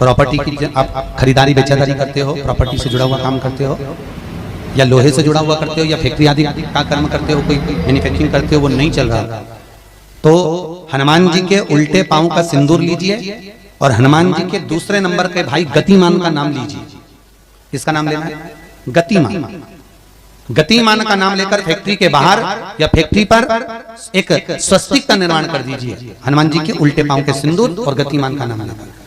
Property की आप खरीदारी बेचादारी करते हो, प्रॉपर्टी से जुड़ा हुआ काम करते हो, या लोहे से जुड़ा हुआ करते हो, या फैक्ट्री आदि का कर्म करते हो, कोई मैन्युफैक्चरिंग करते हो, वो नहीं चल रहा, तो हनुमान जी के उल्टे पांव का सिंदूर लीजिए और हनुमान जी के दूसरे नंबर के भाई गतिमान का नाम लीजिए। इसका नाम लेना है गतिमान। गतिमान का नाम लेकर फैक्ट्री के बाहर या फैक्ट्री पर एक स्वस्तिक का निर्माण कर दीजिए, हनुमान जी के उल्टे पांव के सिंदूर और गतिमान का नाम लेकर।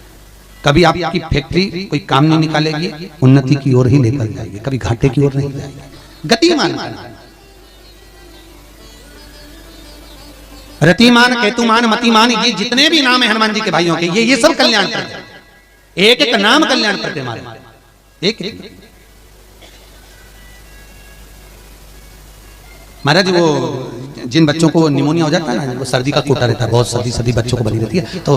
कभी आपकी फैक्ट्री कोई काम नहीं निकालेगी, उन्नति की ओर ही लेकर जाएगी, कभी घाटे की ओर नहीं जाएगी। गतिमान, रतिमान, केतुमान, मतिमान, ये जितने भी नाम है हनुमान जी के भाइयों के, ये सब कल्याण करते हैं। एक एक नाम कल्याण करते हमारे, एक एक। महाराज वो जिन बच्चों को निमोनिया हो जाता है ना, वो सर्दी का कोटा रहता है, बहुत सर्दी बच्चों को बनी रहती है, तो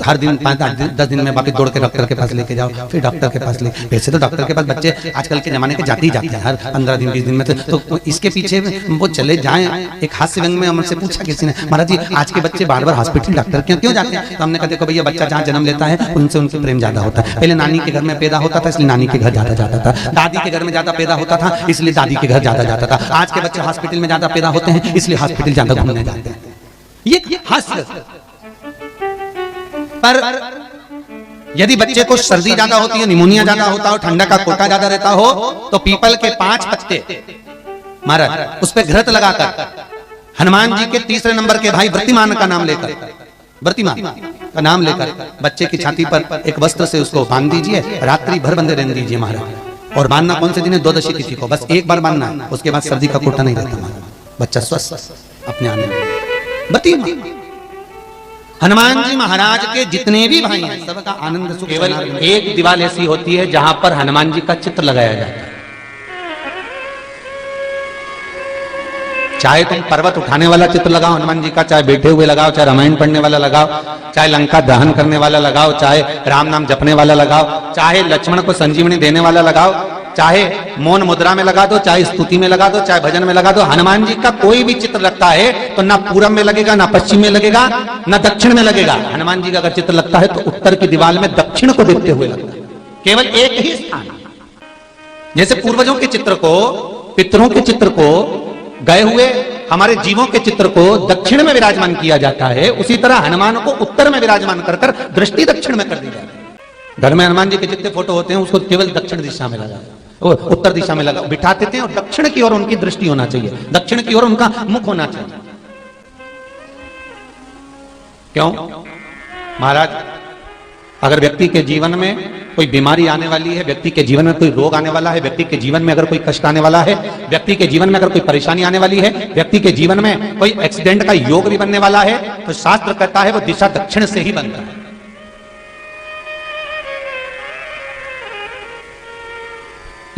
हर दिन 5-10 दिन में वापस दौड़ के डॉक्टर के पास लेके जाओ, फिर डॉक्टर के पास ले। वैसे तो डॉक्टर के पास बच्चे आजकल के जमाने के जाते ही जाते हैं, हर 15 दिन 20 दिन में। तो इसके पीछे वो चले जाएं। एक हास्य व्यंग में हमसे पूछा किसी ने, महाराज जी आज के बच्चे बार बार हॉस्पिटल डॉक्टर क्यों जाते हैं? तो हमने कहा देखो भैया, बच्चा जहाँ जन्म लेता है उनसे उनसे प्रेम ज्यादा होता है। पहले नानी के घर में पैदा होता था, इसलिए नानी के घर ज्यादा जाता था, दादी के घर में ज्यादा पैदा होता था, इसलिए दादी के घर ज्यादा जाता था। आज के बच्चे हॉस्पिटल में ज्यादा पैदा होते हैं, इसलिए हॉस्पिटल ज्यादा घूमने जाते हैं। ये हास्य। पर यदि बच्चे को सर्दी ज्यादा होती है, निमोनिया ज्यादा होता हो, ठंडा का कोटा ज्यादा रहता हो, तो पीपल के 5 पत्ते महाराज उस पर घृत लगाकर हनुमान जी के तीसरे नंबर के भाई व्रतिमान का नाम लेकर, व्रतिमान का नाम लेकर बच्चे की छाती पर एक वस्त्र से उसको बांध दीजिए, रात्रि भर बंधे रहने दीजिए महाराज। और बांधना कौन से दिन है? द्वादशी तिथि को, बस एक बार बांधना है, उसके बाद सर्दी का कोटा नहीं रहता महाराज, बच्चा स्वस्थ अपने आने में। हनुमान जी महाराज के जितने भी भाई हैं सबका आनंद सुख। केवल एक दीवार ऐसी होती है जहां पर हनुमान जी का चित्र लगाया जाता है। चाहे तुम पर्वत उठाने वाला चित्र लगाओ हनुमान जी का, चाहे बैठे हुए लगाओ, चाहे रामायण पढ़ने वाला लगाओ, चाहे लंका दहन करने वाला लगाओ, चाहे राम नाम जपने वाला लगाओ, चाहे लक्ष्मण को संजीवनी देने वाला लगाओ, चाहे मौन मुद्रा में लगा दो, चाहे स्तुति में लगा दो, चाहे भजन में लगा दो। हनुमान जी का कोई भी चित्र लगता है तो ना पूरब में लगेगा, ना पश्चिम में लगेगा, ना दक्षिण में लगेगा। हनुमान जी का अगर चित्र लगता है तो उत्तर की दीवार में दक्षिण को देखते हुए लगता है, केवल एक ही स्थान। जैसे पूर्वजों के चित्र को, पितरों के चित्र को, गए हुए हमारे जीवों के चित्र को दक्षिण में विराजमान किया जाता है, उसी तरह हनुमान को उत्तर में विराजमान कर दृष्टि दक्षिण में कर दी जाती है। घर में हनुमान जी के जितने फोटो होते हैं उसको केवल दक्षिण दिशा में लगा, उत्तर दिशा में लगा बिठाते थे, और दक्षिण की ओर उनकी दृष्टि होना चाहिए, दक्षिण की ओर उनका मुख होना चाहिए। क्यों महाराज? अगर व्यक्ति के जीवन में कोई बीमारी आने वाली है, व्यक्ति के जीवन में कोई रोग आने वाला है, व्यक्ति के जीवन में अगर कोई कष्ट आने वाला है, व्यक्ति के जीवन में अगर कोई परेशानी आने वाली है, व्यक्ति के जीवन में कोई एक्सीडेंट का योग भी बनने वाला है, तो शास्त्र कहता है वो दिशा दक्षिण से ही बनता है।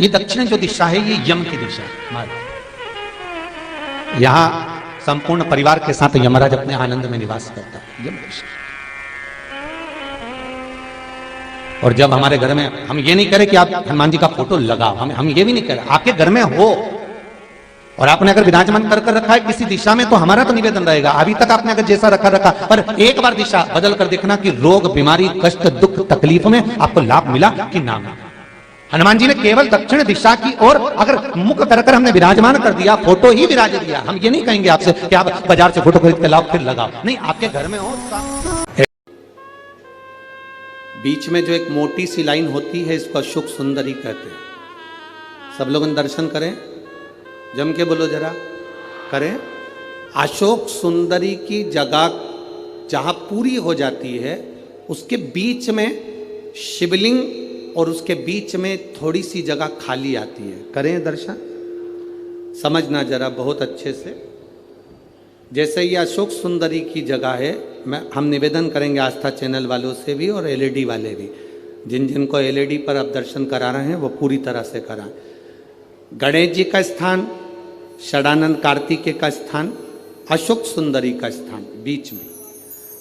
ये दक्षिण जो दिशा है ये यम की दिशा है। यहां संपूर्ण परिवार के साथ यमराज अपने आनंद में निवास करता है, यम दिशा। और जब हमारे घर में, हम ये नहीं करें कि आप हनुमान जी का फोटो लगाओ, हम ये भी नहीं करें, आपके घर में हो और आपने अगर विराजमान कर रखा है किसी दिशा में, तो हमारा तो निवेदन रहेगा, अभी तक आपने अगर जैसा रखा, पर एक बार दिशा बदल कर देखना कि रोग, बीमारी, कष्ट, दुख, तकलीफ में आपको लाभ मिला कि ना मिला। हनुमान जी ने केवल दक्षिण दिशा की ओर अगर मुख कर हमने विराजमान कर दिया, फोटो ही विराज दिया। हम ये नहीं कहेंगे आपसे कि आप बाजार से फोटो खरीद के लाओ फिर लगाओ, नहीं, आपके घर में हो। बीच में जो एक मोटी सी लाइन होती है इसको अशोक सुंदरी कहते हैं। सब लोग दर्शन करें, जम के बोलो जरा, करें। अशोक सुंदरी की जगह जहां पूरी हो जाती है उसके बीच में शिवलिंग और उसके बीच में थोड़ी सी जगह खाली आती है। करें दर्शन, समझना जरा बहुत अच्छे से। जैसे ये अशोक सुंदरी की जगह है, हम निवेदन करेंगे आस्था चैनल वालों से भी और एलईडी वाले भी, जिन जिनको एलईडी पर आप दर्शन करा रहे हैं वो पूरी तरह से कराएं। गणेश जी का स्थान, षडानंद कार्तिकेय का स्थान, अशोक सुंदरी का स्थान बीच में।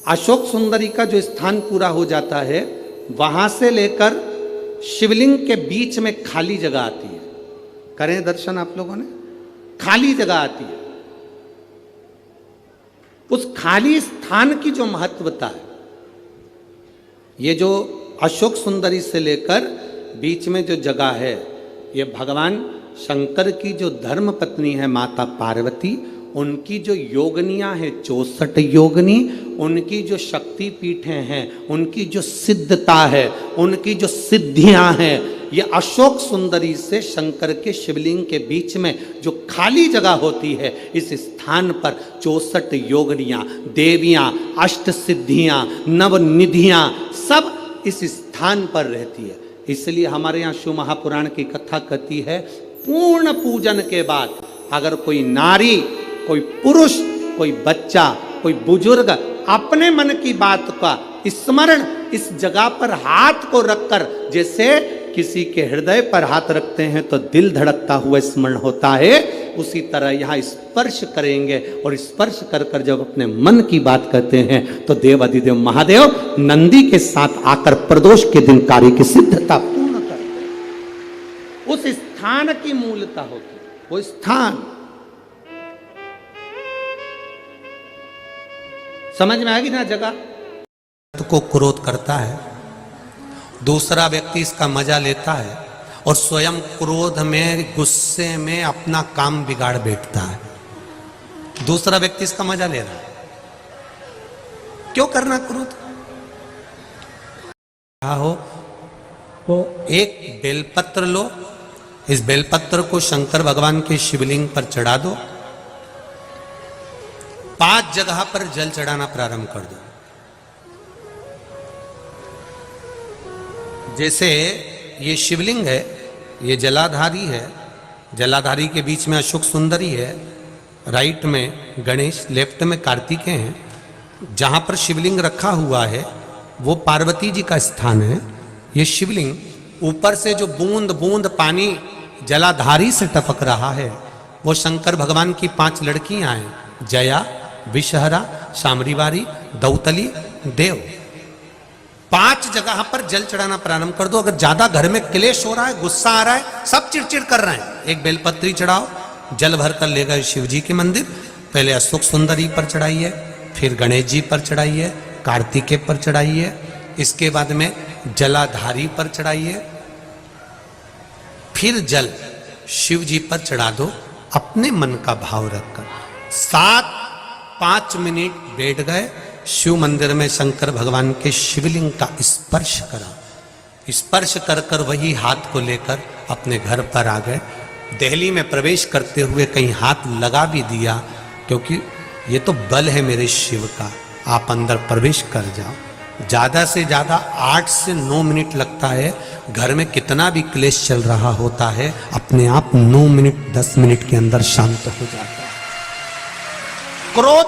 अशोक सुंदरी का जो स्थान पूरा हो जाता है, वहां से लेकर शिवलिंग के बीच में खाली जगह आती है। करें दर्शन आप लोगों ने, खाली जगह आती है। उस खाली स्थान की जो महत्वता है, ये जो अशोक सुंदरी से लेकर बीच में जो जगह है, ये भगवान शंकर की जो धर्म पत्नी है माता पार्वती, उनकी जो योगनियाँ हैं 64 योगनी, उनकी जो शक्ति पीठें हैं, उनकी जो सिद्धता है, उनकी जो सिद्धियां हैं, ये अशोक सुंदरी से शंकर के शिवलिंग के बीच में जो खाली जगह होती है, इस स्थान पर 64 योगनियाँ, देवियाँ, अष्ट सिद्धियाँ, नवनिधियाँ सब इस स्थान पर रहती है। इसलिए हमारे यहाँ शिव महापुराण की कथा कहती है, पूर्ण पूजन के बाद अगर कोई नारी, कोई पुरुष, कोई बच्चा, कोई बुजुर्ग अपने मन की बात का स्मरण इस जगह पर हाथ को रखकर, जैसे किसी के हृदय पर हाथ रखते हैं तो दिल धड़कता हुआ स्मरण होता है, उसी तरह यहाँ स्पर्श करेंगे और स्पर्श कर कर जब अपने मन की बात कहते हैं तो देव अधिदेव महादेव नंदी के साथ आकर प्रदोष के दिन कार्य की सिद्धता पूर्ण करते हैं। उस स्थान की मूलता होती है, वो स्थान समझ में आएगी ना। जगह को क्रोध करता है, दूसरा व्यक्ति इसका मजा लेता है और स्वयं क्रोध में, गुस्से में अपना काम बिगाड़ बैठता है। दूसरा व्यक्ति इसका मजा ले रहा है, क्यों करना क्रोध? क्या हो तो एक बेलपत्र लो, इस बेलपत्र को शंकर भगवान के शिवलिंग पर चढ़ा दो, 5 जगह पर जल चढ़ाना प्रारंभ कर दो। जैसे ये शिवलिंग है, ये जलाधारी है, जलाधारी के बीच में अशोक सुंदरी है, राइट में गणेश, लेफ्ट में कार्तिकेय हैं। जहाँ पर शिवलिंग रखा हुआ है वो पार्वती जी का स्थान है। ये शिवलिंग ऊपर से जो बूंद बूंद पानी जलाधारी से टपक रहा है वो शंकर भगवान की 5 लड़कियां हैं, जया, विषहरा, शामरीवारी, दौतली, देव। 5 जगह पर जल चढ़ाना प्रारंभ कर दो। अगर ज्यादा घर में क्लेश हो रहा है, गुस्सा आ रहा है, सब चिड़चिड़ कर रहे हैं, एक बेलपत्री चढ़ाओ, जल भर कर ले गए शिव जी के मंदिर, पहले अशोक सुंदरी पर चढ़ाइए, फिर गणेश जी पर चढ़ाइए, कार्तिकेय पर चढ़ाइए, इसके बाद में जलाधारी पर चढ़ाइए, फिर जल शिव जी पर चढ़ा दो अपने मन का भाव रखकर। 5 मिनट बैठ गए, शिव मंदिर में शंकर भगवान के शिवलिंग का स्पर्श करा, स्पर्श कर कर वही हाथ को लेकर अपने घर पर आ गए। दिल्ली में प्रवेश करते हुए कहीं हाथ लगा भी दिया, क्योंकि ये तो बल है मेरे शिव का, आप अंदर प्रवेश कर जाओ। ज़्यादा से ज़्यादा 8 से 9 मिनट लगता है। घर में कितना भी क्लेश चल रहा होता है, अपने आप 9 मिनट 10 मिनट के अंदर शांत हो जाता है। क्रोध